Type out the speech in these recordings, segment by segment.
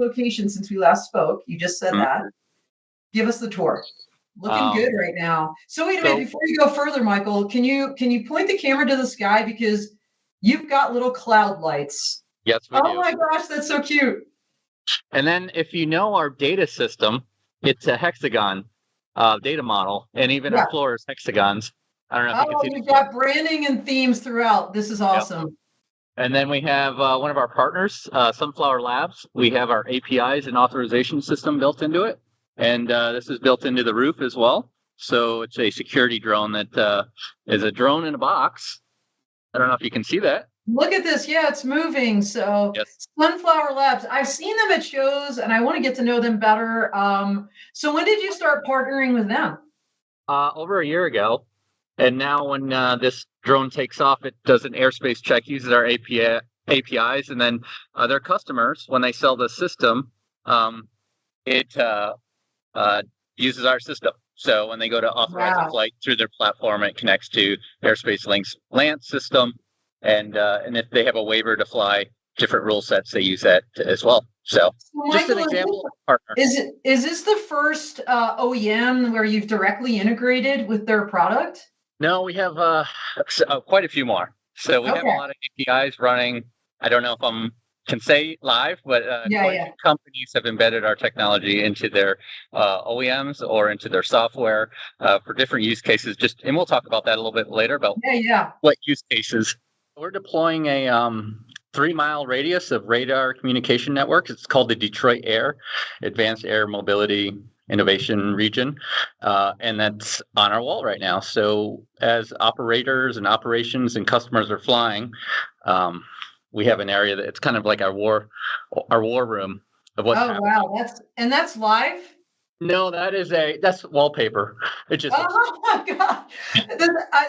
location since we last spoke. You just said that. Give us the tour. Looking good right now. So wait a minute, before you go further, Michael, can you point the camera to the sky, because you've got little cloud lights. Yes, we do. Oh my gosh, that's so cute. And then if you know our data system, it's a hexagon data model, and even our floor is hexagons. I don't know if you can see. You've got branding and themes throughout. This is awesome. Yep. And then we have one of our partners, Sunflower Labs. We have our APIs and authorization system built into it. And this is built into the roof as well. So it's a security drone that is a drone in a box. I don't know if you can see that. Look at this. Yeah, it's moving. So Sunflower Labs, I've seen them at shows and I want to get to know them better. So when did you start partnering with them? Over a year ago. And now when this drone takes off, it does an airspace check, uses our APIs, and then their customers, when they sell the system, it uses our system. So when they go to authorize a flight through their platform, it connects to Airspace Link's LANC system. And if they have a waiver to fly different rule sets, they use that as well. So just Michael, an example of a partner. Is this the first OEM where you've directly integrated with their product? No, we have quite a few more. So we have a lot of APIs running. I don't know if I can say live, but companies have embedded our technology into their OEMs or into their software for different use cases. And we'll talk about that a little bit later about what use cases. We're deploying a 3-mile radius of radar communication networks. It's called the Detroit Air Advanced Air Mobility Innovation Region, and that's on our wall right now. So as operators and operations and customers are flying, we have an area that it's kind of like our war room of what's happening. Oh wow, that's live? No, that's wallpaper. It just my god,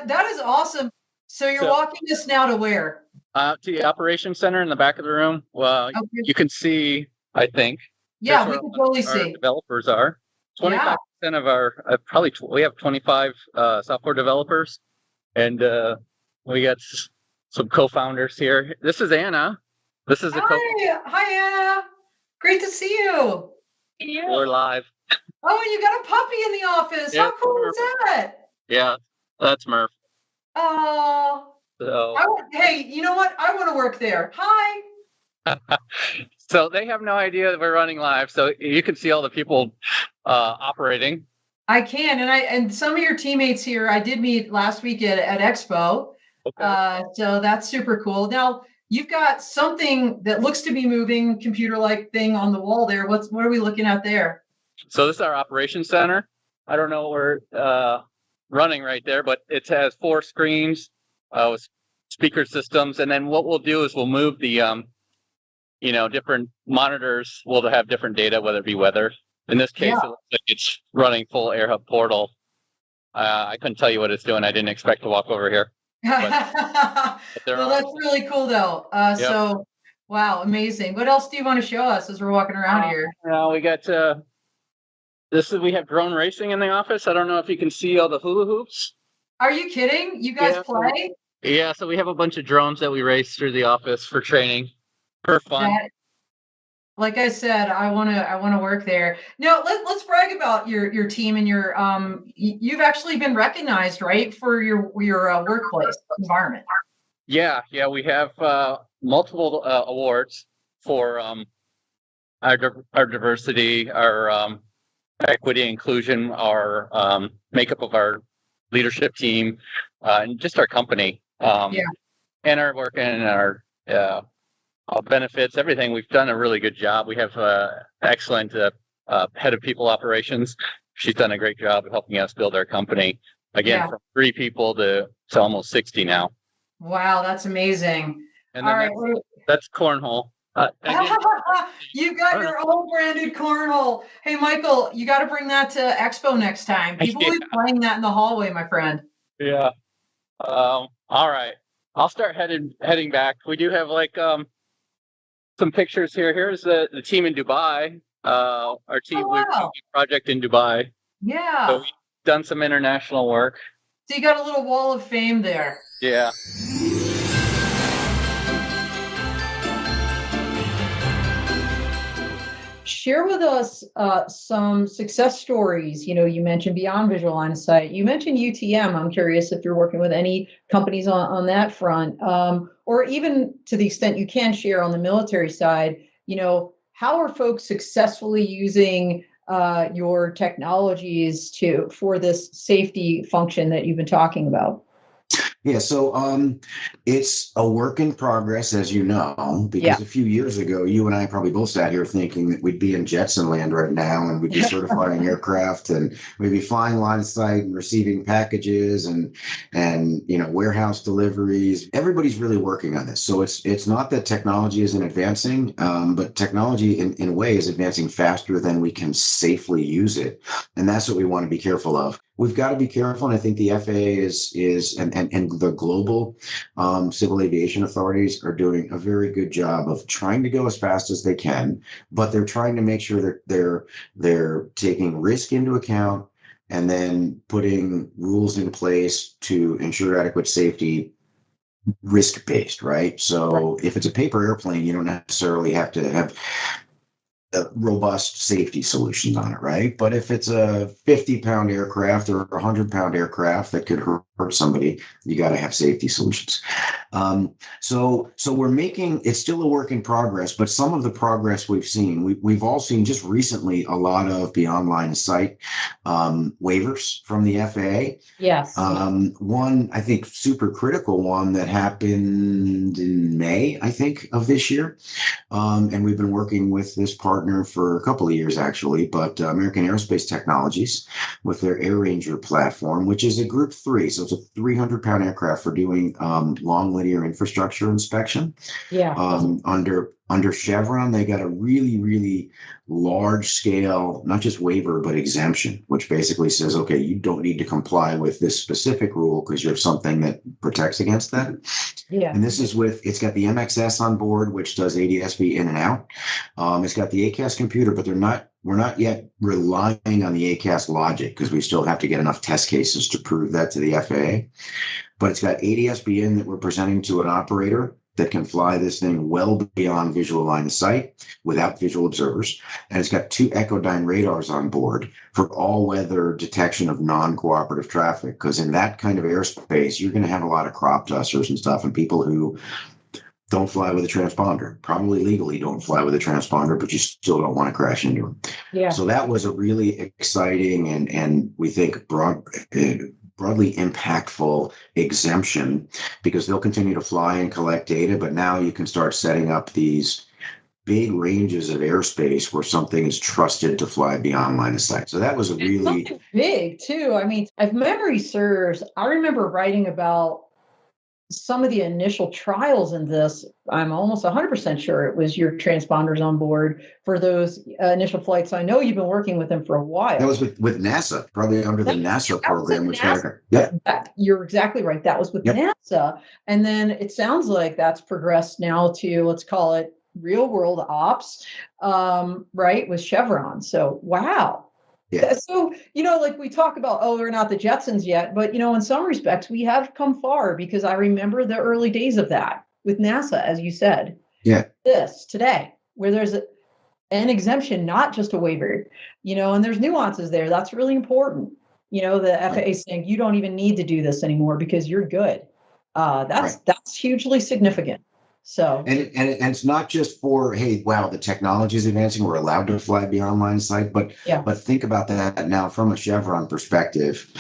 that is awesome. So you're walking us now to where? To the operations center in the back of the room. Well, you can see, I think. Yeah, we can totally see. Developers are 25% of our we have 25 software developers, and we got some co-founders here. This is Anna. This is Hi Anna. Great to see you. We're live. Oh, you got a puppy in the office. How cool is that? Yeah, that's Murph. Oh. So. Hey, you know what? I want to work there. Hi. So they have no idea that we're running live. So you can see all the people operating. I can, and some of your teammates here I did meet last week at Expo. Okay. So that's super cool. Now you've got something that looks to be moving, computer-like thing on the wall there. What are we looking at there? So this is our operations center. I don't know what we're running right there, but it has 4 screens with speaker systems, and then what we'll do is we'll move the different monitors will have different data, whether it be weather. In this case, it looks like it's running full AirHub portal. I couldn't tell you what it's doing. I didn't expect to walk over here. But well, that's really cool, though. So, wow, amazing. What else do you want to show us as we're walking around here? We got we have drone racing in the office. I don't know if you can see all the hula hoops. Are you kidding? You guys play? Yeah, so we have a bunch of drones that we race through the office for training. For fun. Like I said, I want to work there. Now, let's brag about your team and your you've actually been recognized, right, for your workplace environment. Yeah, we have multiple awards for our diversity, our equity, inclusion, our makeup of our leadership team, and just our company. And our work and our benefits, everything. We've done a really good job. We have excellent head of people operations. She's done a great job of helping us build our company. Again, from 3 people to almost 60 now. Wow, that's amazing. And then that's cornhole. You got your own branded cornhole. Hey, Michael, you got to bring that to Expo next time. People will be playing that in the hallway, my friend. Yeah. All right. I'll start heading back. We do have some pictures here. Here's the team in Dubai. Our team project in Dubai. Yeah. So we've done some international work. So you got a little wall of fame there. Yeah. share with us some success stories. You mentioned beyond visual line of sight. You mentioned UTM. I'm curious if you're working with any companies on that front, or even to the extent you can share on the military side. How are folks successfully using your technologies for this safety function that you've been talking about? Yeah, so it's a work in progress, as you know, because a few years ago, you and I probably both sat here thinking that we'd be in Jetson land right now and we'd be certifying aircraft and we'd be flying line of sight and receiving packages and warehouse deliveries. Everybody's really working on this. So it's not that technology isn't advancing, but technology in a way is advancing faster than we can safely use it. And that's what we want to be careful of. We've got to be careful, and I think the FAA and the global civil aviation authorities are doing a very good job of trying to go as fast as they can, but they're trying to make sure that they're taking risk into account and then putting rules in place to ensure adequate safety, risk-based, right? So if it's a paper airplane, you don't necessarily have to have robust safety solutions on it, right? But if it's a 50-pound aircraft or a 100-pound aircraft that could hurt somebody, you got to have safety solutions. So we're making, it's still a work in progress, but some of the progress we've seen, we've all seen just recently a lot of beyond line of sight waivers from the FAA. Yes. One, I think, super critical one that happened in May, I think, of this year. And we've been working with this partner for a couple of years, actually, but American Aerospace Technologies with their Air Ranger platform, which is a Group 3. So it's a 300-pound aircraft for doing long linear infrastructure inspection. Yeah. Under Chevron, they got a really, really large scale, not just waiver, but exemption, which basically says, okay, you don't need to comply with this specific rule because you have something that protects against that. Yeah. And this is it's got the MXS on board, which does ADS-B in and out. It's got the ACAS computer, but we're not yet relying on the ACAS logic because we still have to get enough test cases to prove that to the FAA. But it's got ADS-B in that we're presenting to an operator that can fly this thing well beyond visual line of sight without visual observers. And it's got 2 Echodyne radars on board for all-weather detection of non-cooperative traffic. Because in that kind of airspace, you're going to have a lot of crop dusters and stuff and people who don't fly with a transponder, probably legally don't fly with a transponder, but you still don't want to crash into them. Yeah. So that was a really exciting and we think broadly impactful exemption because they'll continue to fly and collect data, but now you can start setting up these big ranges of airspace where something is trusted to fly beyond line of sight. So that was a really big too. I mean, if memory serves, I remember writing about some of the initial trials in this. I'm almost 100% sure it was your transponders on board for those initial flights. I know you've been working with them for a while. That was with NASA, probably under the NASA program, which you're exactly right. That was with NASA. And then it sounds like that's progressed now to, let's call it real world ops, right, with Chevron. So, wow. Yeah. So, like we talk about, we're not the Jetsons yet, but, in some respects, we have come far because I remember the early days of that with NASA, as you said. Yeah. This today, where there's an exemption, not just a waiver, and there's nuances there. That's really important. The FAA saying you don't even need to do this anymore because you're good. That's hugely significant. So and it's not just for, hey, wow, the technology is advancing, we're allowed to fly beyond line of sight, but think about that now from a Chevron perspective.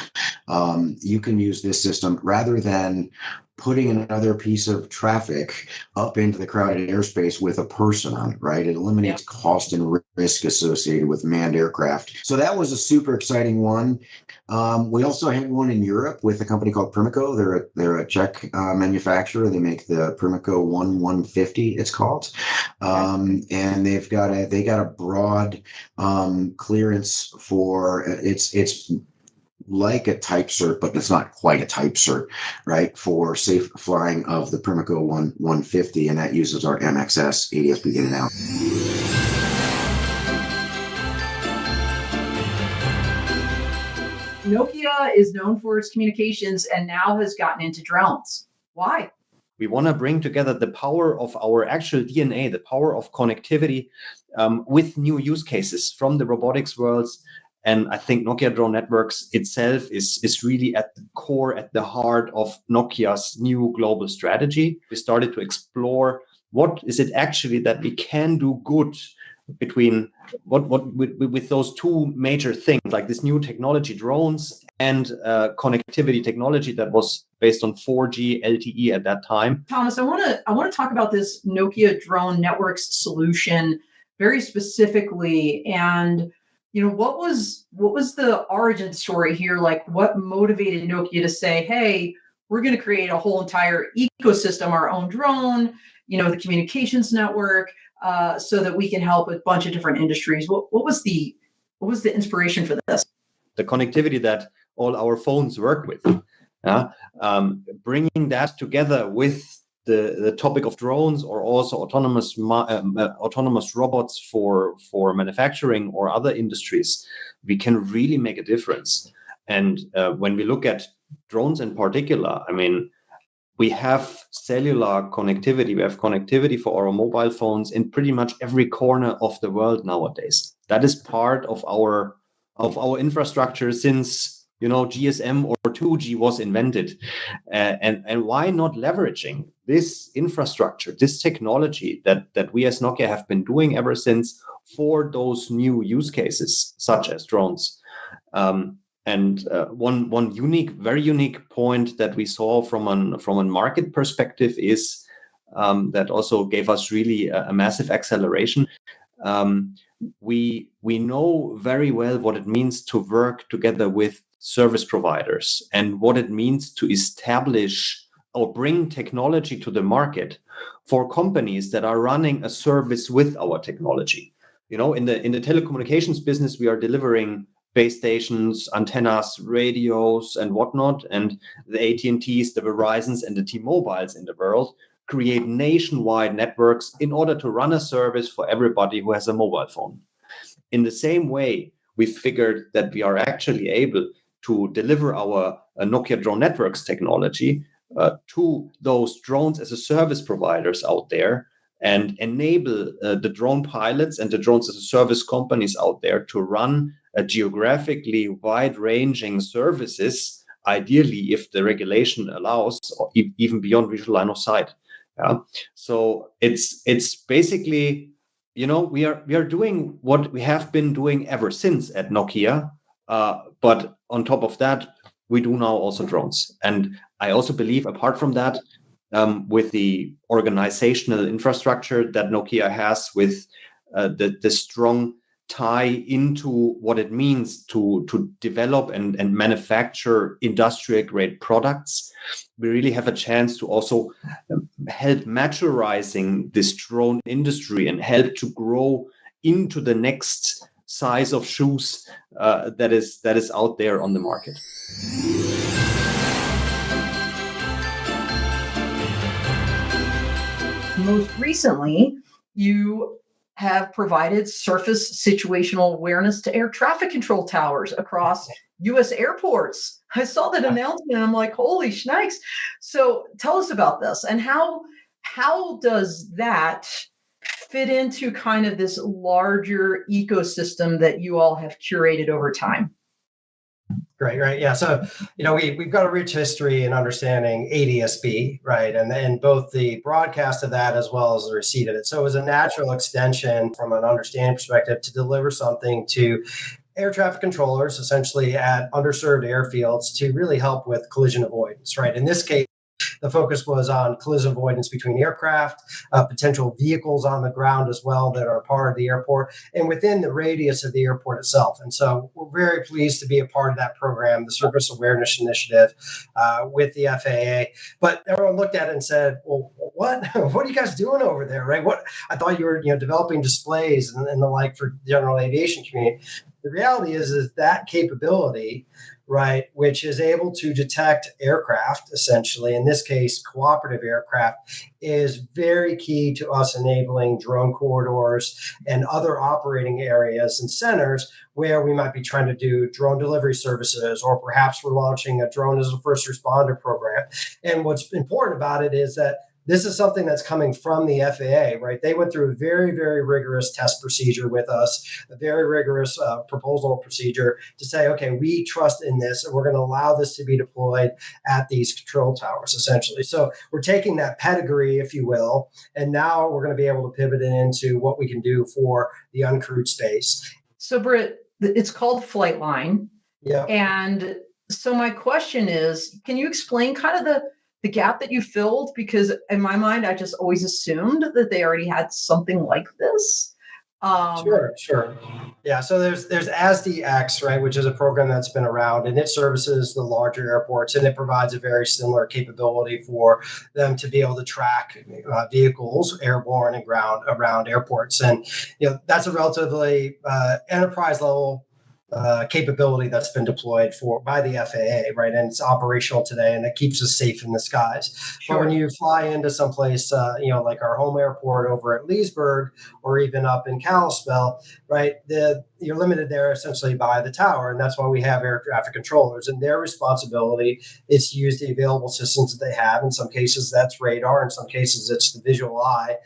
You can use this system rather than putting another piece of traffic up into the crowded airspace with a person on it, right? It eliminates cost and risk associated with manned aircraft. So that was a super exciting one. We also had one in Europe with a company called Primico. They're a Czech manufacturer. They make the Primico 150, it's called. And they got a broad clearance for it's like a type cert, but it's not quite a type cert, right? For safe flying of the Primico 150, and that uses our MXS ADS-B in and out. Nokia is known for its communications and now has gotten into drones. Why? We want to bring together the power of our actual DNA, the power of connectivity, with new use cases from the robotics worlds. And I think Nokia Drone Networks itself is really at the core, at the heart of Nokia's new global strategy. We started to explore what is it actually that we can do good between with those two major things, like this new technology, drones, and connectivity technology that was based on 4G LTE at that time. Thomas, I want to talk about this Nokia Drone Networks solution very specifically, and what was the origin story here? Like, what motivated Nokia to say, "Hey, we're going to create a whole entire ecosystem, our own drone, the communications network, so that we can help a bunch of different industries." What was the inspiration for this? The connectivity that all our phones work with, bringing that together with the topic of drones, or also autonomous robots for manufacturing or other industries, we can really make a difference. And when we look at drones in particular, I mean, we have cellular connectivity. We have connectivity for our mobile phones in pretty much every corner of the world nowadays. That is part of our infrastructure since GSM or 2G was invented. And why not leveraging this infrastructure, this technology that we as Nokia have been doing ever since for those new use cases, such as drones? And one very unique point that we saw from a market perspective is that also gave us really a massive acceleration. We know very well what it means to work together with service providers and what it means to establish or bring technology to the market for companies that are running a service with our technology. In the telecommunications business, we are delivering base stations, antennas, radios, and whatnot, and the AT&Ts, the Verizons, and the T-Mobiles in the world create nationwide networks in order to run a service for everybody who has a mobile phone. In the same way, we figured that we are actually able to deliver our Nokia Drone Networks technology to those drones as a service providers out there, and enable the drone pilots and the drones as a service companies out there to run a geographically wide-ranging services, ideally if the regulation allows, or even beyond visual line of sight. So it's basically, we are doing what we have been doing ever since at Nokia, but on top of that, we do now also drones. And I also believe, apart from that, with the organizational infrastructure that Nokia has, with the strong tie into what it means to develop and manufacture industrial grade products, we really have a chance to also help maturizing this drone industry and help to grow into the next size of shoes that is out there on the market. Most recently, you have provided surface situational awareness to air traffic control towers across U.S. airports. I saw that announcement and I'm like, holy shnikes. So tell us about this, and how does that fit into kind of this larger ecosystem that you all have curated over time? Right. Yeah. So, we've got a rich history in understanding ADSB, right? And then both the broadcast of that as well as the receipt of it. So it was a natural extension from an understanding perspective to deliver something to air traffic controllers, essentially at underserved airfields, to really help with collision avoidance, right? In this case, the focus was on collision avoidance between aircraft, potential vehicles on the ground as well that are part of the airport, and within the radius of the airport itself. And so we're very pleased to be a part of that program, the Surface Awareness Initiative, with the FAA. But everyone looked at it and said, well, what are you guys doing over there, right? I thought you were developing displays and the like for the general aviation community. The reality is that capability, right, which is able to detect aircraft, essentially, in this case, cooperative aircraft, is very key to us enabling drone corridors and other operating areas and centers where we might be trying to do drone delivery services, or perhaps we're launching a drone as a first responder program. And what's important about it is that this is something that's coming from the FAA, right? They went through a very, very rigorous test procedure with us, a very rigorous proposal procedure to say, okay, we trust in this, and we're going to allow this to be deployed at these control towers, essentially. So we're taking that pedigree, if you will, and now we're going to be able to pivot it into what we can do for the uncrewed space. So, Britt, it's called Flightline. Yeah. And so my question is, can you explain kind of the gap that you filled? Because in my mind, I just always assumed that they already had something like this. Sure. Yeah. So there's ASDX, right, which is a program that's been around, and it services the larger airports, and it provides a very similar capability for them to be able to track vehicles, airborne and ground, around airports. And that's a relatively enterprise level capability that's been deployed by the FAA, right? And it's operational today, and it keeps us safe in the skies. Sure. But when you fly into someplace, like our home airport over at Leesburg, or even up in Kalispell, right? You're limited there essentially by the tower, and that's why we have air traffic controllers. And their responsibility is to use the available systems that they have. In some cases, that's radar. In some cases, it's the visual eye,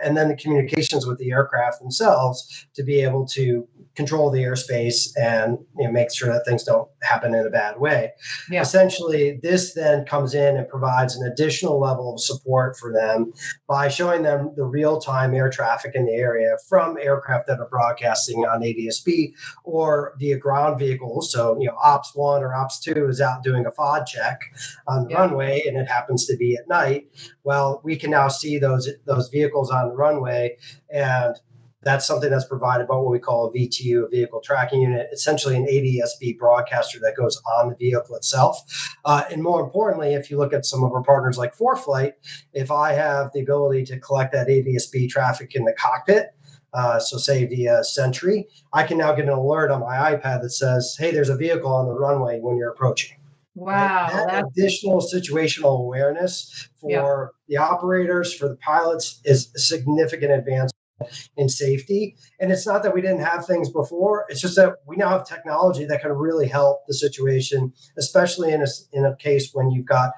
and then the communications with the aircraft themselves to be able to control the airspace and make sure that things don't happen in a bad way. Yeah. Essentially, this then comes in and provides an additional level of support for them by showing them the real-time air traffic in the area from aircraft that are broadcasting on ADS-B or via ground vehicles. So, Ops 1 or Ops 2 is out doing a FOD check on the runway, and it happens to be at night. Well, we can now see those vehicles on the runway, and that's something that's provided by what we call a VTU, a vehicle tracking unit, essentially an ADS-B broadcaster that goes on the vehicle itself. And more importantly, if you look at some of our partners like ForeFlight, if I have the ability to collect that ADS-B traffic in the cockpit, so say via Sentry, I can now get an alert on my iPad that says, hey, there's a vehicle on the runway when you're approaching. Wow. That additional situational awareness for the operators, for the pilots, is a significant advance in safety. And it's not that we didn't have things before, it's just that we now have technology that can really help the situation, especially in a case when you've got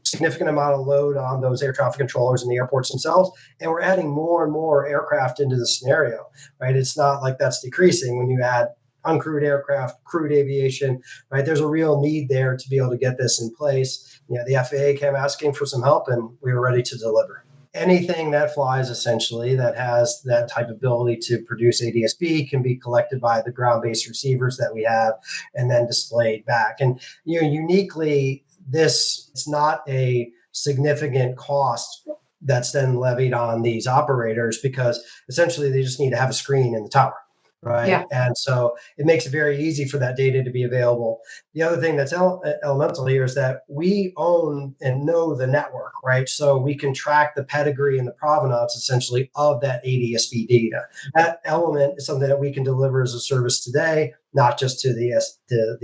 significant amount of load on those air traffic controllers in the airports themselves, and we're adding more and more aircraft into the scenario, right? It's not like that's decreasing when you add uncrewed aircraft, crewed aviation, right? There's a real need there to be able to get this in place. The FAA came asking for some help, and we were ready to deliver. Anything that flies essentially that has that type of ability to produce ADS-B can be collected by the ground-based receivers that we have and then displayed back. And uniquely, it's not a significant cost that's then levied on these operators, because essentially they just need to have a screen in the tower. Right. Yeah. And so it makes it very easy for that data to be available. The other thing that's elemental here is that we own and know the network, right? So we can track the pedigree and the provenance essentially of that ADS-B data. That element is something that we can deliver as a service today, not just to the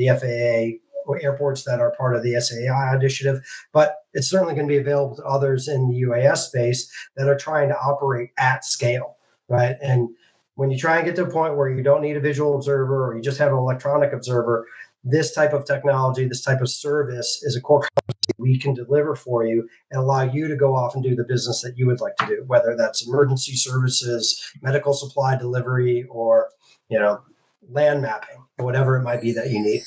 FAA or airports that are part of the SAI initiative, but it's certainly going to be available to others in the UAS space that are trying to operate at scale, right? And when you try and get to a point where you don't need a visual observer or you just have an electronic observer, this type of technology, this type of service is a core competency we can deliver for you and allow you to go off and do the business that you would like to do, whether that's emergency services, medical supply delivery, or, land mapping, or whatever it might be that you need.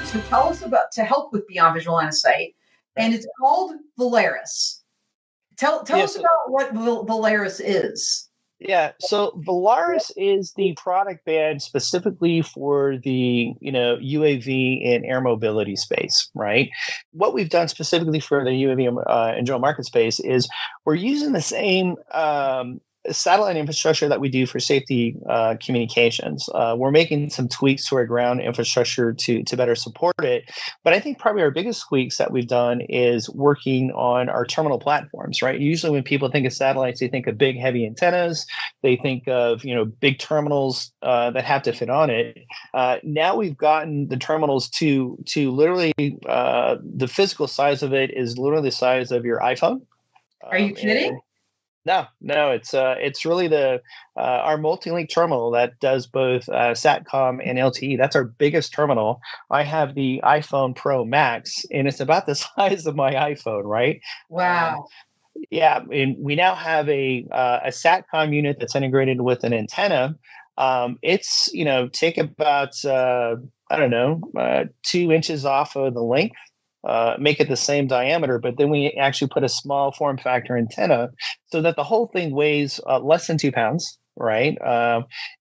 So tell us to help with Beyond Visual Line of Sight. And it's called Volaris. Tell us about what Volaris is. Yeah, so Volaris is the product band specifically for the UAV and air mobility space, right? What we've done specifically for the UAV and drone market space is we're using the same satellite infrastructure that we do for safety communications. We're making some tweaks to our ground infrastructure to better support it. But I think probably our biggest tweaks that we've done is working on our terminal platforms, right? Usually when people think of satellites, they think of big, heavy antennas. They think of, big terminals that have to fit on it. Now we've gotten the terminals to literally the physical size of it is literally the size of your iPhone. Are you kidding? No, it's really the our multi-link terminal that does both SATCOM and LTE. That's our biggest terminal. I have the iPhone Pro Max, and it's about the size of my iPhone, right? Wow. Yeah, and we now have a SATCOM unit that's integrated with an antenna. It's take about I don't know 2 inches off of the length, make it the same diameter, but then we actually put a small form factor antenna so that the whole thing weighs less than 2 pounds, right?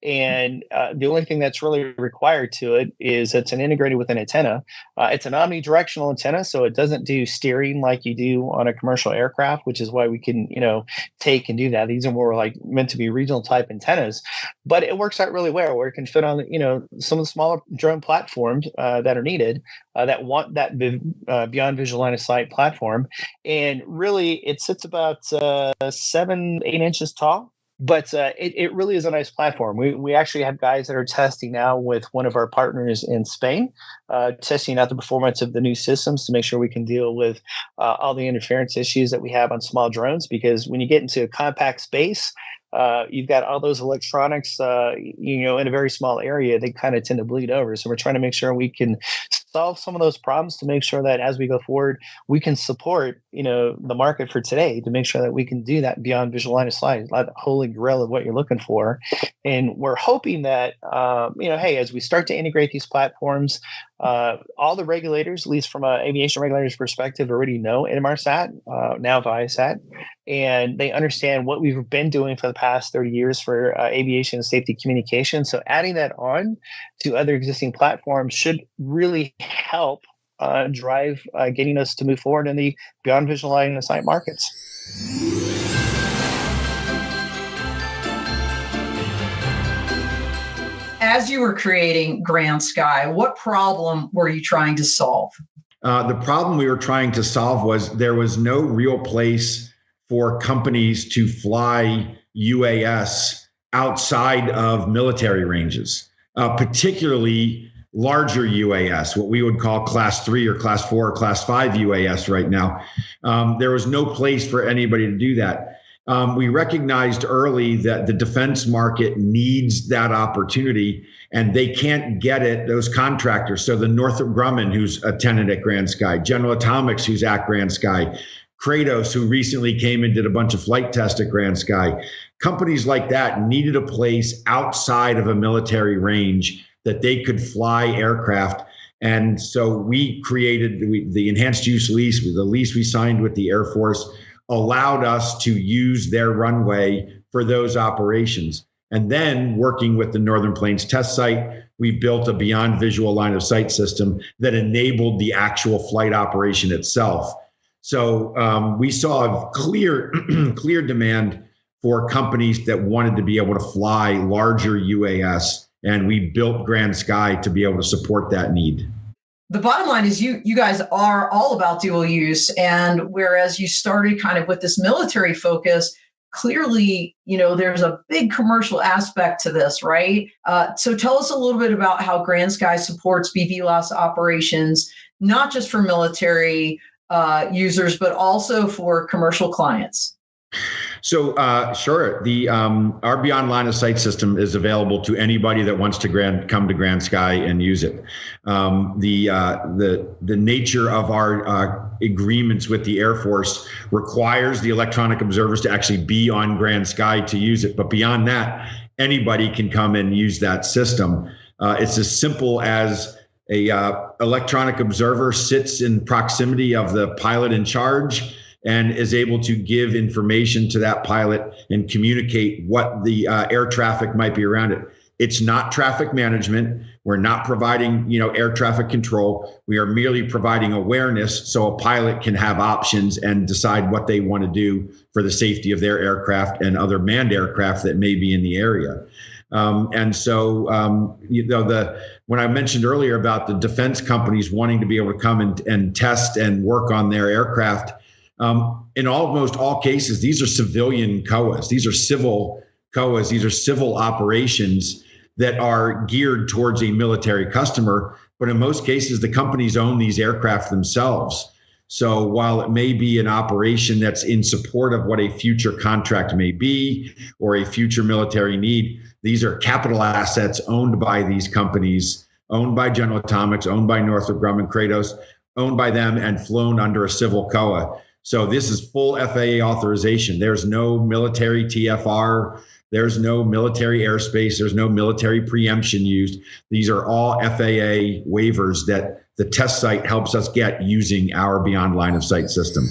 And the only thing that's really required to it is it's an integrated with an antenna. It's an omnidirectional antenna, so it doesn't do steering like you do on a commercial aircraft, which is why we can, take and do that. These are more like meant to be regional type antennas, but it works out really well where it can fit on, some of the smaller drone platforms that are needed that want that beyond visual line of sight platform. And really, it sits about 7-8 inches tall. But it really is a nice platform. We actually have guys that are testing now with one of our partners in Spain, testing out the performance of the new systems to make sure we can deal with all the interference issues that we have on small drones. Because when you get into a compact space, you've got all those electronics, in a very small area, they kind of tend to bleed over. So we're trying to make sure we can solve some of those problems to make sure that as we go forward, we can support, the market for today to make sure that we can do that beyond visual line of sight, like the holy grail of what you're looking for. And we're hoping that, hey, as we start to integrate these platforms, all the regulators, at least from an aviation regulators perspective, already know Inmarsat, now Viasat, and they understand what we've been doing for the past 30 years for aviation and safety communication. So adding that on to other existing platforms should really help drive getting us to move forward in the beyond visual line of sight markets. As you were creating Grand Sky, what problem were you trying to solve? The problem we were trying to solve was there was no real place for companies to fly UAS outside of military ranges, particularly larger UAS, what we would call class 3 or class 4 or class 5 UAS right now. There was no place for anybody to do that. We recognized early that the defense market needs that opportunity, and they can't get it, those contractors. So the Northrop Grumman, who's a tenant at Grand Sky, General Atomics, who's at Grand Sky, Kratos, who recently came and did a bunch of flight tests at Grand Sky. Companies like that needed a place outside of a military range that they could fly aircraft. And so we created the enhanced use lease, the lease we signed with the Air Force, allowed us to use their runway for those operations. And then working with the Northern Plains test site, we built a beyond visual line of sight system that enabled the actual flight operation itself. So we saw a clear demand for companies that wanted to be able to fly larger UAS, and we built Grand Sky to be able to support that need. The bottom line is you guys are all about dual use, and whereas you started kind of with this military focus, clearly, there's a big commercial aspect to this, right? So tell us a little bit about how Grand Sky supports BVLOS operations, not just for military users, but also for commercial clients. So sure, the our Beyond Line of Sight system is available to anybody that wants to come to Grand Sky and use it. The nature of our agreements with the Air Force requires the electronic observers to actually be on Grand Sky to use it. But beyond that, anybody can come and use that system. It's as simple as a electronic observer sits in proximity of the pilot in charge and is able to give information to that pilot and communicate what the air traffic might be around it. It's not traffic management. We're not providing, air traffic control. We are merely providing awareness so a pilot can have options and decide what they want to do for the safety of their aircraft and other manned aircraft that may be in the area. And so, when I mentioned earlier about the defense companies wanting to be able to come and test and work on their aircraft, in almost all cases, these are civilian COAs. These are civil COAs. These are civil operations that are geared towards a military customer. But in most cases, the companies own these aircraft themselves. So while it may be an operation that's in support of what a future contract may be or a future military need, these are capital assets owned by these companies, owned by General Atomics, owned by Northrop Grumman, Kratos, owned by them and flown under a civil COA. So this is full FAA authorization. There's no military TFR. There's no military airspace. There's no military preemption used. These are all FAA waivers that the test site helps us get using our beyond line of sight system.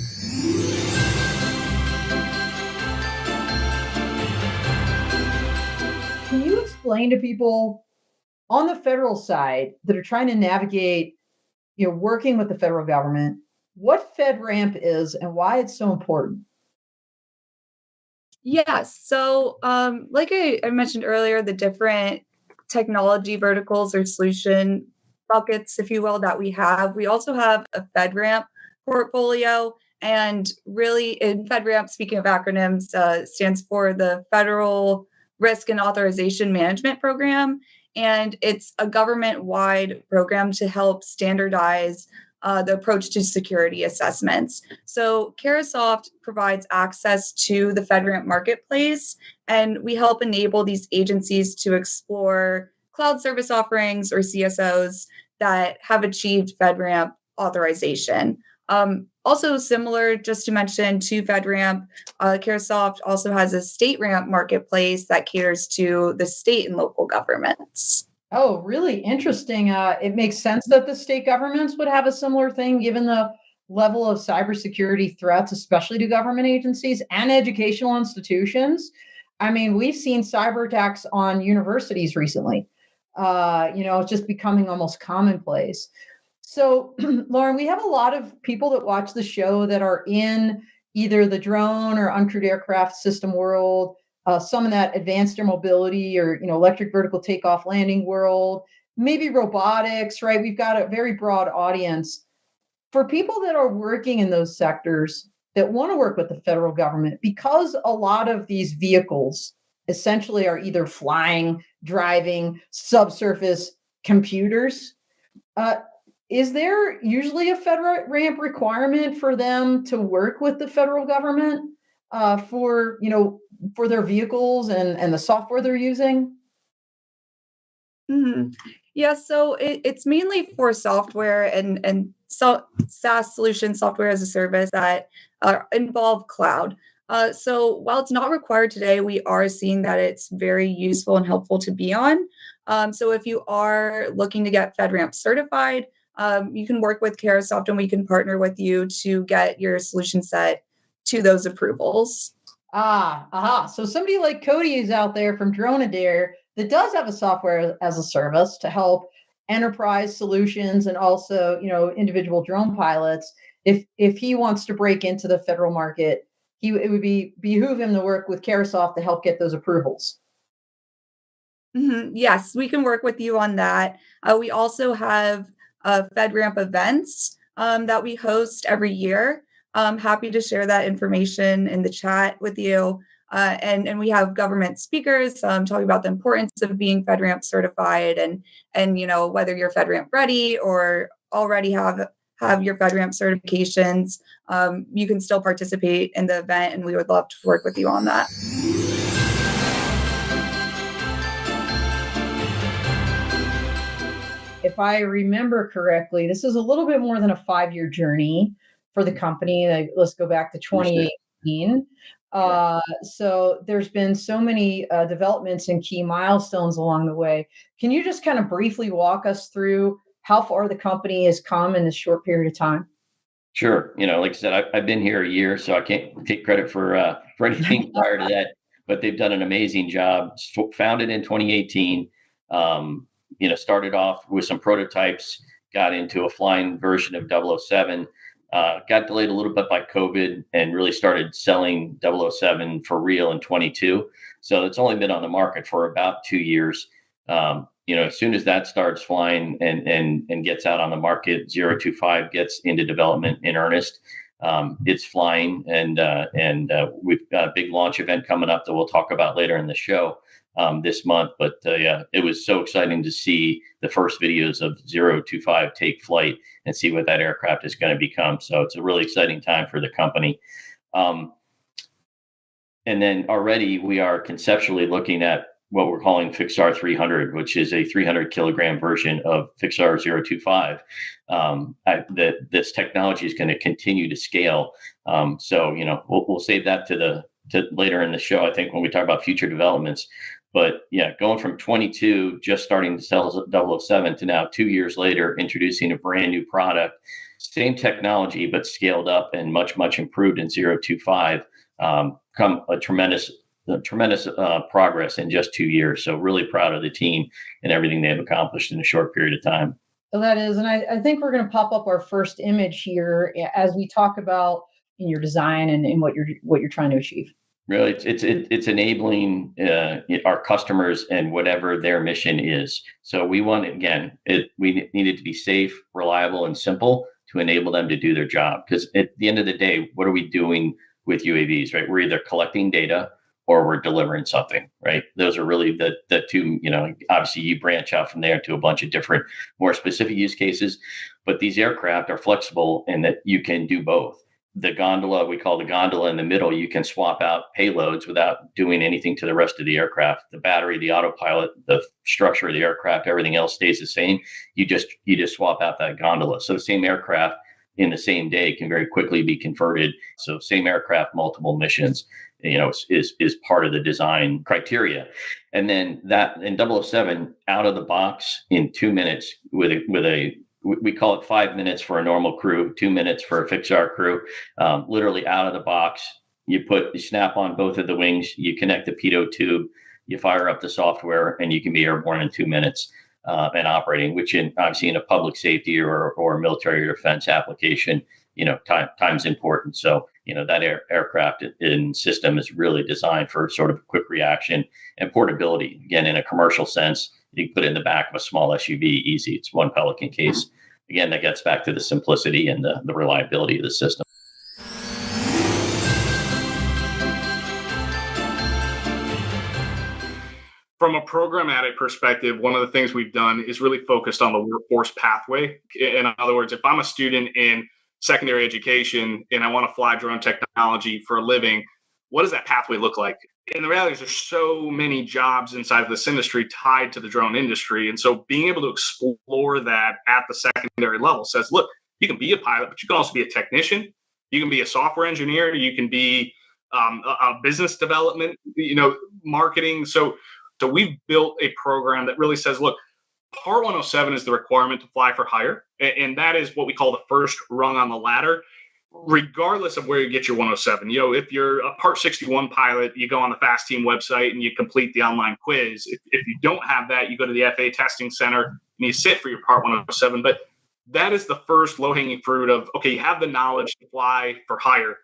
Can you explain to people on the federal side that are trying to navigate, working with the federal government, what FedRAMP is and why it's so important? Yes. So, like I mentioned earlier, the different technology verticals or solution buckets, if you will, that we have. We also have a FedRAMP portfolio. And really, in FedRAMP, speaking of acronyms, stands for the Federal Risk and Authorization Management Program. And it's a government-wide program to help standardize the approach to security assessments. So Carahsoft provides access to the FedRAMP marketplace, and we help enable these agencies to explore cloud service offerings or CSOs that have achieved FedRAMP authorization. Also similar, just to mention, to FedRAMP, Carahsoft also has a StateRAMP marketplace that caters to the state and local governments. Oh, really interesting. It makes sense that the state governments would have a similar thing, given the level of cybersecurity threats, especially to government agencies and educational institutions. I mean, we've seen cyber attacks on universities recently. It's just becoming almost commonplace. So, Lauren, we have a lot of people that watch the show that are in either the drone or uncrewed aircraft system world, some in that advanced air mobility or, electric vertical takeoff landing world, maybe robotics, right? We've got a very broad audience. For people that are working in those sectors that want to work with the federal government, because a lot of these vehicles essentially are either flying, driving, subsurface computers, is there usually a FedRAMP requirement for them to work with the federal government for their vehicles and the software they're using? Mm-hmm. Yeah, so it's mainly for software and SaaS solutions, software as a service that involve cloud. So while it's not required today, we are seeing that it's very useful and helpful to be on. So if you are looking to get FedRAMP certified, you can work with Carahsoft and we can partner with you to get your solution set to those approvals. So somebody like Cody is out there from Dronadare that does have a software as a service to help enterprise solutions and also, individual drone pilots. If he wants to break into the federal market, it would behoove him to work with Carahsoft to help get those approvals. Mm-hmm. Yes, we can work with you on that. We also have FedRAMP events that we host every year. I'm happy to share that information in the chat with you. And we have government speakers talking about the importance of being FedRAMP certified and whether you're FedRAMP ready or already have your FedRAMP certifications, you can still participate in the event, and we would love to work with you on that. If I remember correctly, this is a little bit more than a 5-year journey for the company. Let's go back to 2018. So there's been so many developments and key milestones along the way. Can you just kind of briefly walk us through how far the company has come in this short period of time? Sure. Like I said, I've been here a year, so I can't take credit for anything prior to that, but they've done an amazing job. Founded in 2018, started off with some prototypes, got into a flying version of 007, got delayed a little bit by COVID, and really started selling 007 for real in 22. So it's only been on the market for about 2 years. As soon as that starts flying and gets out on the market, 025 gets into development in earnest. it's flying, and we've got a big launch event coming up that we'll talk about later in the show this month. But yeah, it was so exciting to see the first videos of 025 take flight and see what that aircraft is going to become. So it's a really exciting time for the company. And then already we are conceptually looking at what we're calling Fixar 300, which is a 300 kilogram version of Fixar 025. This technology is going to continue to scale. So, we'll save that to later in the show, I think, when we talk about future developments. But yeah, going from 22, just starting to sell 007 to now 2 years later, introducing a brand new product, same technology, but scaled up and much, much improved in 025, come a tremendous progress in just 2 years. So really proud of the team and everything they've accomplished in a short period of time. Well, that is, and I think we're going to pop up our first image here as we talk about in your design and what you're trying to achieve. Really, it's enabling our customers and whatever their mission is. So we want, again, we need it to be safe, reliable, and simple to enable them to do their job. Because at the end of the day, what are we doing with UAVs, right? We're either collecting data or we're delivering something, right? Those are really the two, obviously you branch out from there to a bunch of different, more specific use cases, but these aircraft are flexible in that you can do both. The gondola, we call the gondola in the middle, you can swap out payloads without doing anything to the rest of the aircraft. The battery, the autopilot, the structure of the aircraft, everything else stays the same. You just swap out that gondola. So the same aircraft in the same day can very quickly be converted. So same aircraft, multiple missions, is part of the design criteria. And then that in 007 out of the box in 2 minutes we call it 5 minutes for a normal crew, 2 minutes for a Fixar crew, literally out of the box. You snap on both of the wings, you connect the pitot tube, you fire up the software, and you can be airborne in 2 minutes and operating, which obviously in a public safety or military or defense application, time's important. So, that aircraft in system is really designed for sort of quick reaction and portability. Again, in a commercial sense, you can put it in the back of a small SUV, easy. It's one Pelican case. Again, that gets back to the simplicity and the reliability of the system. From a programmatic perspective, one of the things we've done is really focused on the workforce pathway. In other words, if I'm a student in secondary education and I want to fly drone technology for a living, what does that pathway look like? And the reality is there's so many jobs inside of this industry tied to the drone industry. And so being able to explore that at the secondary level says, look, you can be a pilot, but you can also be a technician. You can be a software engineer. You can be a business development, marketing. So we've built a program that really says, look, Part 107 is the requirement to fly for hire. And that is what we call the first rung on the ladder, regardless of where you get your 107. If you're a Part 61 pilot, you go on the FAST Team website and you complete the online quiz. If you don't have that, you go to the FAA testing center and you sit for your Part 107. But that is the first low-hanging fruit of, okay, you have the knowledge to fly for hire.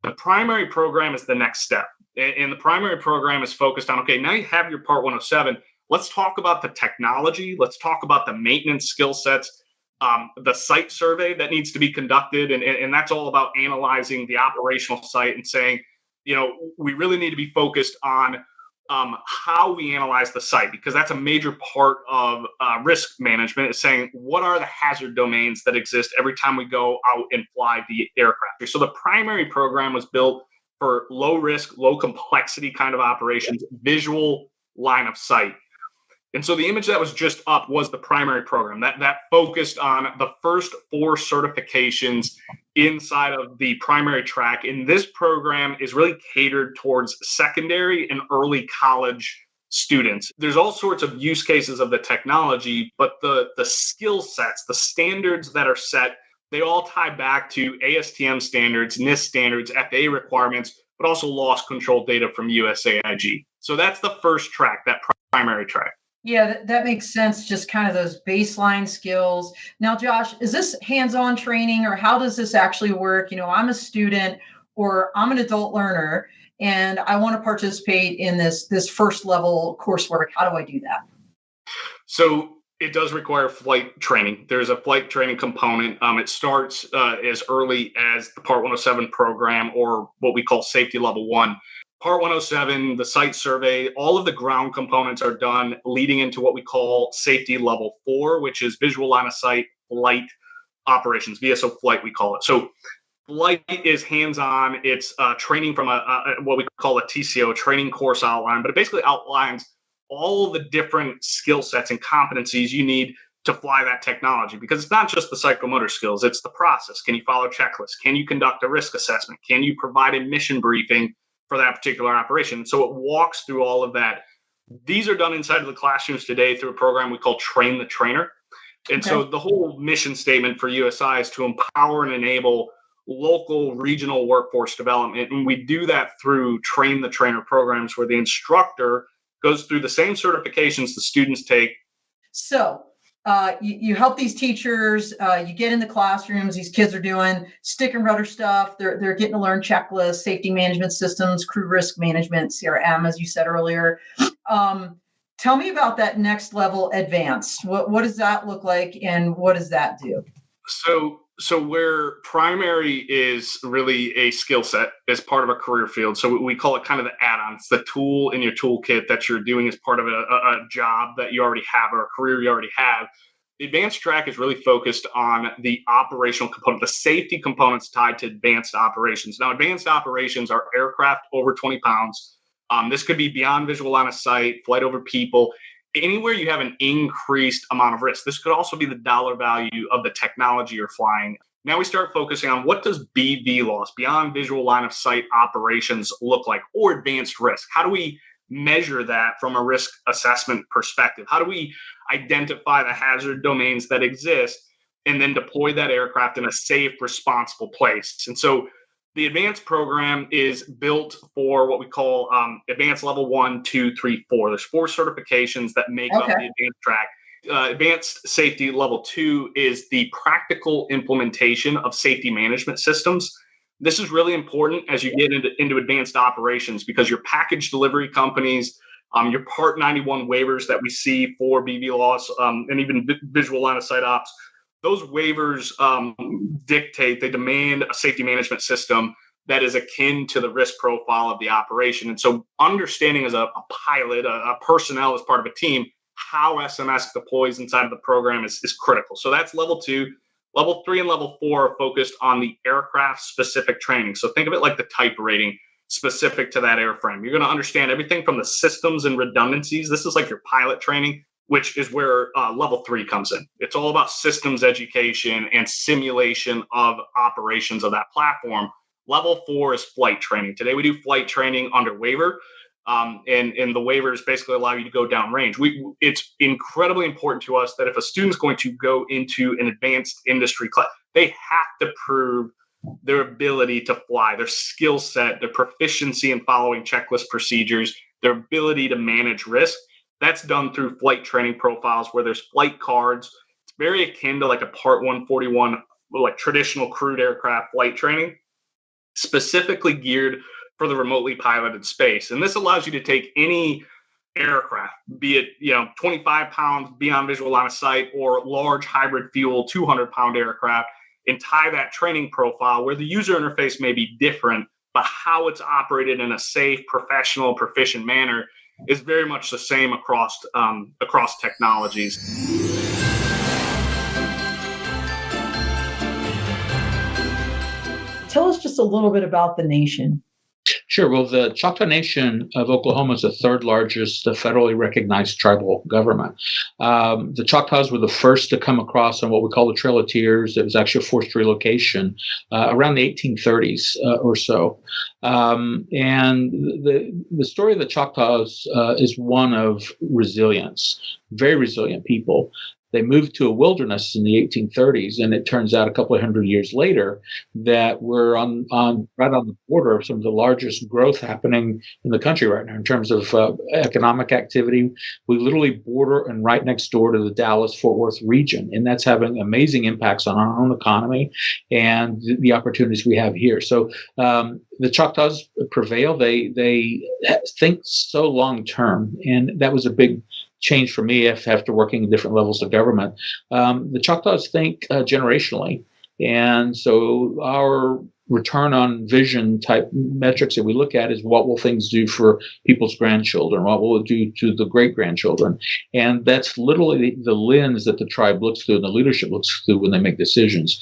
The primary program is the next step. And the primary program is focused on, okay, now you have your Part 107. Let's talk about the technology. Let's talk about the maintenance skill sets, the site survey that needs to be conducted. And that's all about analyzing the operational site and saying, we really need to be focused on how we analyze the site, because that's a major part of risk management, is saying what are the hazard domains that exist every time we go out and fly the aircraft. So the primary program was built for low risk, low complexity kind of operations, visual line of sight. And so the image that was just up was the primary program that focused on the first 4 certifications inside of the primary track. And this program is really catered towards secondary and early college students. There's all sorts of use cases of the technology, but the skill sets, the standards that are set, they all tie back to ASTM standards, NIST standards, FAA requirements, but also loss control data from USAIG. So that's the first track, that primary track. Yeah, that makes sense. Just kind of those baseline skills. Now, Josh, is this hands-on training, or how does this actually work? I'm a student or I'm an adult learner and I want to participate in this first level coursework. How do I do that? So It does require flight training. There's a flight training component. It starts as early as the Part 107 program, or what we call safety level 1. Part 107, the site survey, all of the ground components are done leading into what we call safety level 4, which is visual line of sight flight operations, VSO flight, we call it. So flight is hands-on. It's training from what we call a TCO, training course outline, but it basically outlines all the different skill sets and competencies you need to fly that technology, because it's not just the psychomotor skills, it's the process. Can you follow checklists? Can you conduct a risk assessment? Can you provide a mission briefing for that particular operation? So it walks through all of that. These are done inside of the classrooms today through a program we call Train the Trainer. And so the whole mission statement for USI is to empower and enable local regional workforce development. And we do that through Train the Trainer programs, where the instructor goes through the same certifications the students take. So you help these teachers, you get in the classrooms, these kids are doing stick and rudder stuff. They're getting to learn checklists, safety management systems, crew risk management, CRM, as you said earlier. Tell me about that next level advanced. What does that look like, and what does that do? So where primary is really a skill set as part of a career field. So we call it kind of the add-ons, the tool in your toolkit that you're doing as part of a job that you already have, or a career you already have. The advanced track is really focused on the operational component, the safety components tied to advanced operations. Now, advanced operations are aircraft over 20 pounds. This could be beyond visual line of sight, flight over people, anywhere you have an increased amount of risk. This could also be the dollar value of the technology you're flying. Now we start focusing on, what does BVLOS, beyond visual line of sight operations, look like, or advanced risk? How do we measure that from a risk assessment perspective? How do we identify the hazard domains that exist and then deploy that aircraft in a safe, responsible place? And so the advanced program is built for what we call advanced level 1, 2, 3, 4. There's 4 certifications that make up the advanced track. Advanced safety level 2 is the practical implementation of safety management systems. This is really important as you get into advanced operations, because your package delivery companies, your Part 91 waivers that we see for BVLOS, and even visual line of sight ops, those waivers they demand a safety management system that is akin to the risk profile of the operation. And so understanding as a pilot, a personnel as part of a team, how SMS deploys inside of the program is critical. So that's level 2. Level 3 and level 4 are focused on the aircraft specific training. So think of it like the type rating specific to that airframe. You're going to understand everything from the systems and redundancies. This is like your pilot training, which is where level 3 comes in. It's all about systems education and simulation of operations of that platform. Level 4 is flight training. Today we do flight training under waiver, and the waivers basically allow you to go downrange. It's incredibly important to us that if a student's going to go into an advanced industry class, they have to prove their ability to fly, their skill set, their proficiency in following checklist procedures, their ability to manage risk. That's done through flight training profiles where there's flight cards. It's very akin to like a Part 141, like traditional crewed aircraft flight training, specifically geared for the remotely piloted space. And this allows you to take any aircraft, be it 25 pounds beyond visual line of sight, or large hybrid fuel 200-pound aircraft, and tie that training profile where the user interface may be different, but how it's operated in a safe, professional, proficient manner is very much the same across technologies. Tell us just a little bit about the nation. Sure. Well, the Choctaw Nation of Oklahoma is the third largest federally recognized tribal government. The Choctaws were the first to come across on what we call the Trail of Tears. It was actually a forced relocation around the 1830s or so. And the story of the Choctaws is one of resilience, very resilient people. They moved to a wilderness in the 1830s, and it turns out a couple of hundred years later that we're right on the border of some of the largest growth happening in the country right now in terms of economic activity. We literally border and right next door to the Dallas-Fort Worth region, and that's having amazing impacts on our own economy and the opportunities we have here. So the Choctaws prevail. They think so long term, and that was a big changed for me after working in different levels of government. The Choctaws think generationally. And so our return on vision type metrics that we look at is what will things do for people's grandchildren? What will it do to the great grandchildren? And that's literally the lens that the tribe looks through and the leadership looks through when they make decisions.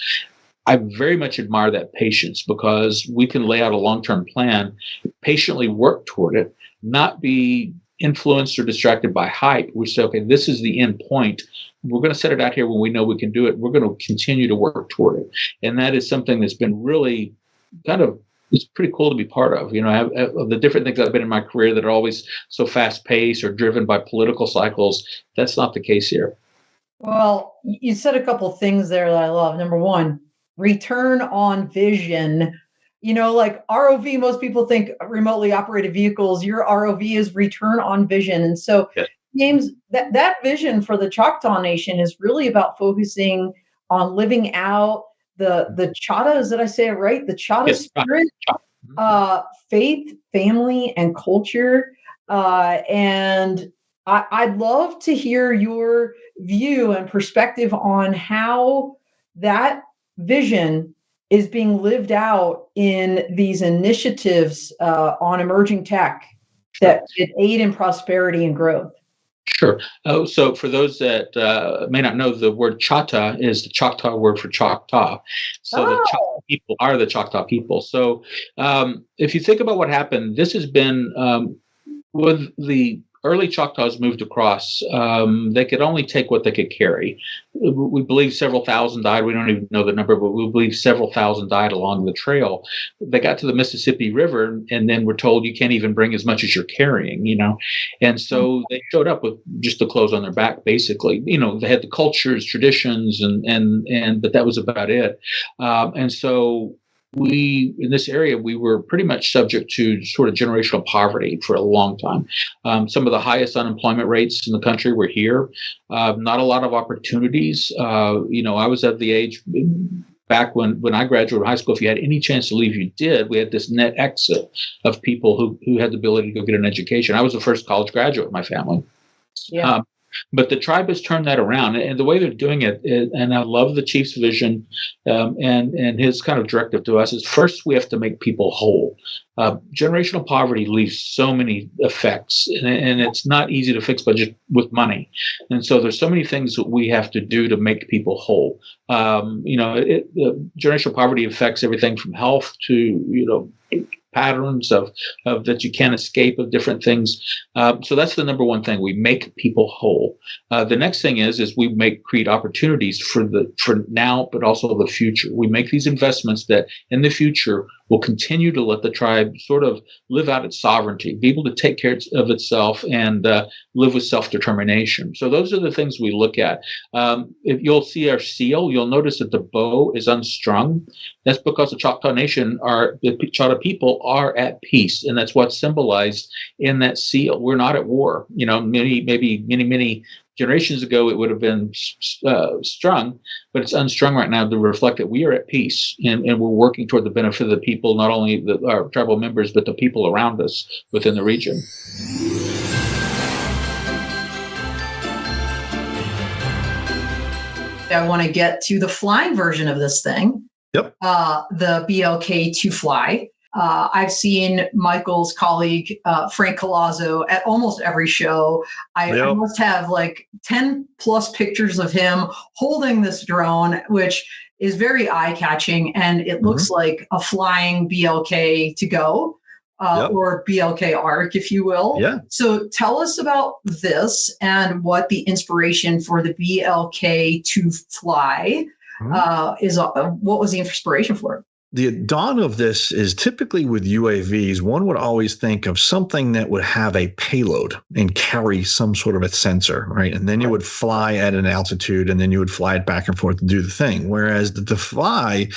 I very much admire that patience, because we can lay out a long-term plan, patiently work toward it, not be influenced or distracted by hype. We say, okay, this is the end point. We're going to set it out here when we know we can do it. We're going to continue to work toward it. And that is something that's been really it's pretty cool to be part of. Of the different things I've been in my career that are always so fast paced or driven by political cycles, that's not the case here. Well, you said a couple of things there that I love. Number one, return on vision. Like ROV, most people think remotely operated vehicles. Your ROV is return on vision. And so, yes. James, that vision for the Choctaw Nation is really about focusing on living out the Chata, did I say it right? The Chata yes. spirit, faith, family, and culture. And I'd love to hear your view and perspective on how that vision is being lived out in these initiatives on emerging tech that aid in prosperity and growth. Sure. So for those that may not know, the word Chata is the Choctaw word for Choctaw. So the Choctaw people are the Choctaw people. So if you think about what happened, this has been with the early Choctaws moved across, they could only take what they could carry. We believe several thousand died. We don't even know the number, but we believe several thousand died along the trail. They got to the Mississippi River and then were told you can't even bring as much as you're carrying, And so they showed up with just the clothes on their back, basically. They had the cultures, traditions, but that was about it. And so in this area, we were pretty much subject to sort of generational poverty for a long time. Some of the highest unemployment rates in the country were here. Not a lot of opportunities. I was at the age back when I graduated high school, if you had any chance to leave, you did. We had this net exit of people who had the ability to go get an education. I was the first college graduate in my family. Yeah. But the tribe has turned that around, and the way they're doing it, and I love the chief's vision and his kind of directive to us is first we have to make people whole. Generational poverty leaves so many effects, and it's not easy to fix just with money. And so there's so many things that we have to do to make people whole. Generational poverty affects everything from health to patterns of that you can't escape, of different things. So that's the number one thing. We make people whole. The next thing is we create opportunities for now, but also the future. We make these investments that in the future will continue to let the tribe sort of live out its sovereignty, be able to take care of itself and live with self-determination. So those are the things we look at. If you'll see our seal, you'll notice that the bow is unstrung. That's because the Choctaw Nation, the Choctaw people are at peace, and that's what's symbolized in that seal. We're not at war. Many generations ago, it would have been strung, but it's unstrung right now to reflect that we are at peace and we're working toward the benefit of the people, not only our tribal members, but the people around us within the region. I want to get to the flying version of this thing. Yep. The BLK2 fly. I've seen Michael's colleague, Frank Colazzo, at almost every show. I must have like 10 plus pictures of him holding this drone, which is very eye-catching. And it looks like a flying BLK to go, or BLK ARC, if you will. Yeah. So tell us about this and what the inspiration for the BLK to fly is. What was the inspiration for it? The dawn of this is typically with UAVs, one would always think of something that would have a payload and carry some sort of a sensor, right? And then you would fly at an altitude and then you would fly it back and forth to do the thing. Whereas the fly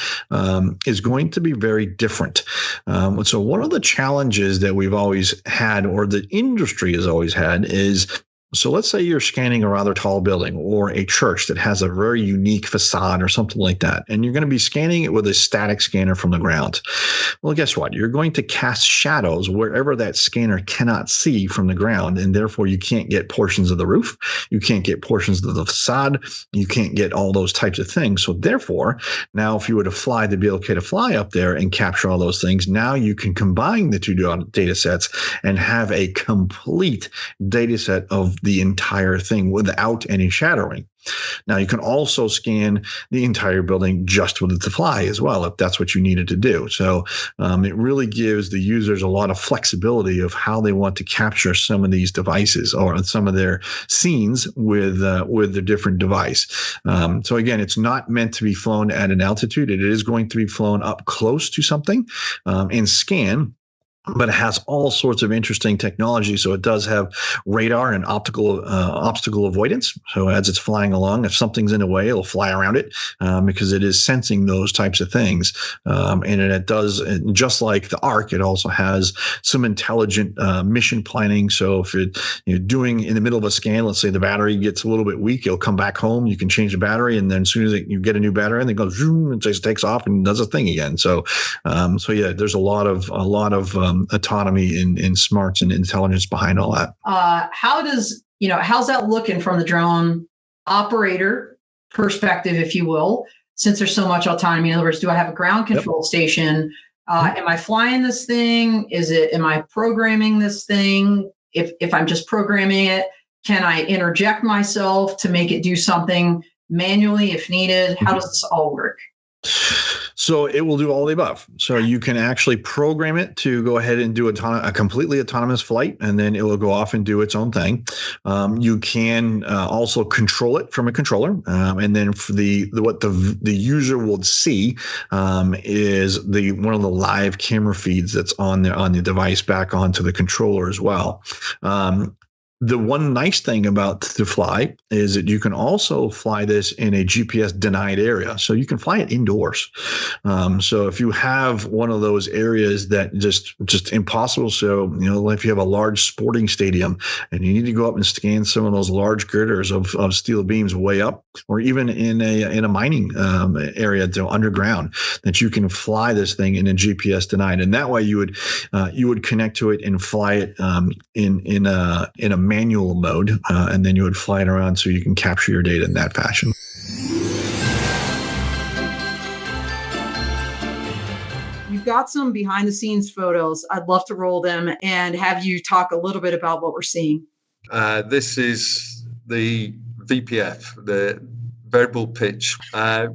is going to be very different. So one of the challenges that we've always had, or the industry has always had, is So let's say you're scanning a rather tall building or a church that has a very unique facade or something like that, and you're going to be scanning it with a static scanner from the ground. Well, guess what? You're going to cast shadows wherever that scanner cannot see from the ground, and therefore you can't get portions of the roof, you can't get portions of the facade, you can't get all those types of things. So therefore, now if you were to fly the BLK to fly up there and capture all those things, now you can combine the two data sets and have a complete data set of the entire thing without any shadowing. Now, you can also scan the entire building just with the fly as well, if that's what you needed to do. So it really gives the users a lot of flexibility of how they want to capture some of these devices or some of their scenes with the different device. So again, it's not meant to be flown at an altitude. It is going to be flown up close to something and scan. But it has all sorts of interesting technology. So it does have radar and obstacle avoidance. So as it's flying along, if something's in the way, it'll fly around it because it is sensing those types of things. And it does, just like the Arc, it also has some intelligent mission planning. So if you're doing in the middle of a scan, let's say the battery gets a little bit weak, it'll come back home. You can change the battery, and then as soon as you get a new battery, and it goes zoom, and just takes off and does a thing again. So yeah, there's a lot of autonomy in smarts and intelligence behind all that. How's that looking from the drone operator perspective, if you will, since there's so much autonomy? In other words, do I have a ground control station? Am I flying this thing? Am I programming this thing? If I'm just programming it, can I interject myself to make it do something manually if needed? How does this all work? So it will do all the above. So you can actually program it to go ahead and do a completely autonomous flight, and then it will go off and do its own thing. You can also control it from a controller, and then for what the user will see is one of the live camera feeds that's on the device back onto the controller as well. The one nice thing about the fly is that you can also fly this in a GPS denied area. So you can fly it indoors. So if you have one of those areas that just impossible. So, if you have a large sporting stadium and you need to go up and scan some of those large girders of steel beams way up, or even in a mining area underground, that you can fly this thing in a GPS denied. And that way you would connect to it and fly it in a manual mode, and then you would fly it around so you can capture your data in that fashion. You've got some behind the scenes photos. I'd love to roll them and have you talk a little bit about what we're seeing. This is the VPF, the variable pitch,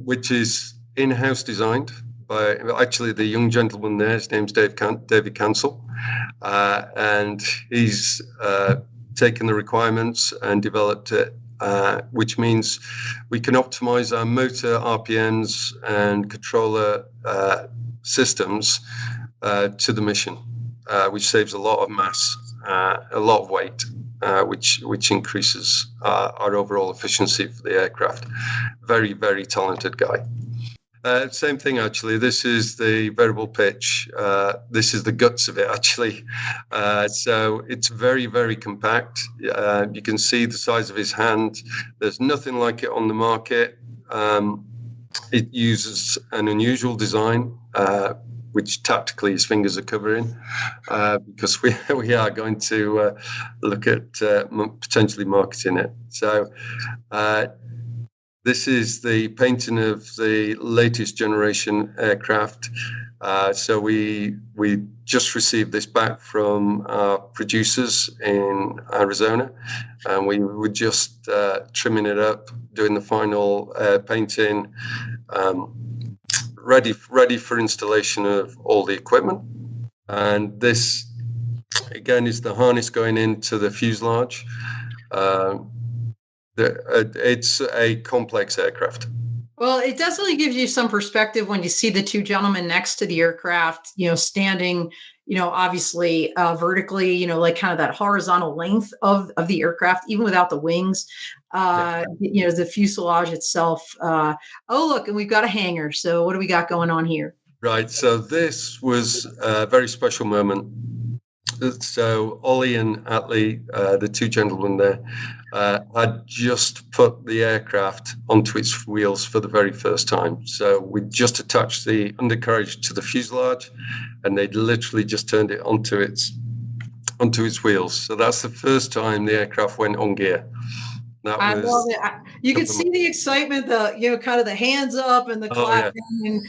which is in-house designed by actually the young gentleman there. His name's David Cancel, and he's taken the requirements and developed it, which means we can optimize our motor RPMs and controller systems to the mission, which saves a lot of mass, a lot of weight, which increases our overall efficiency for the aircraft. Very, very talented guy. Same thing, actually. This is the variable pitch. This is the guts of it, actually. So it's very, very compact. You can see the size of his hand. There's nothing like it on the market. It uses an unusual design, which tactically his fingers are covering, because we are going to look at potentially marketing it. So this is the painting of the latest generation aircraft. So we just received this back from our producers in Arizona, and we were just trimming it up, doing the final painting, ready for installation of all the equipment. And this, again, is the harness going into the fuselage. It's a complex aircraft. Well, it definitely gives you some perspective when you see the two gentlemen next to the aircraft, standing, obviously vertically, like kind of that horizontal length of the aircraft, even without the wings, the fuselage itself. Oh, look, and we've got a hangar. So what do we got going on here? Right. So this was a very special moment. So Ollie and Atlee, the two gentlemen there, had just put the aircraft onto its wheels for the very first time. So we just attached the undercarriage to the fuselage, and they'd literally just turned it onto its wheels. So that's the first time the aircraft went on gear. I love it. You could see the excitement, kind of the hands up and the clapping. And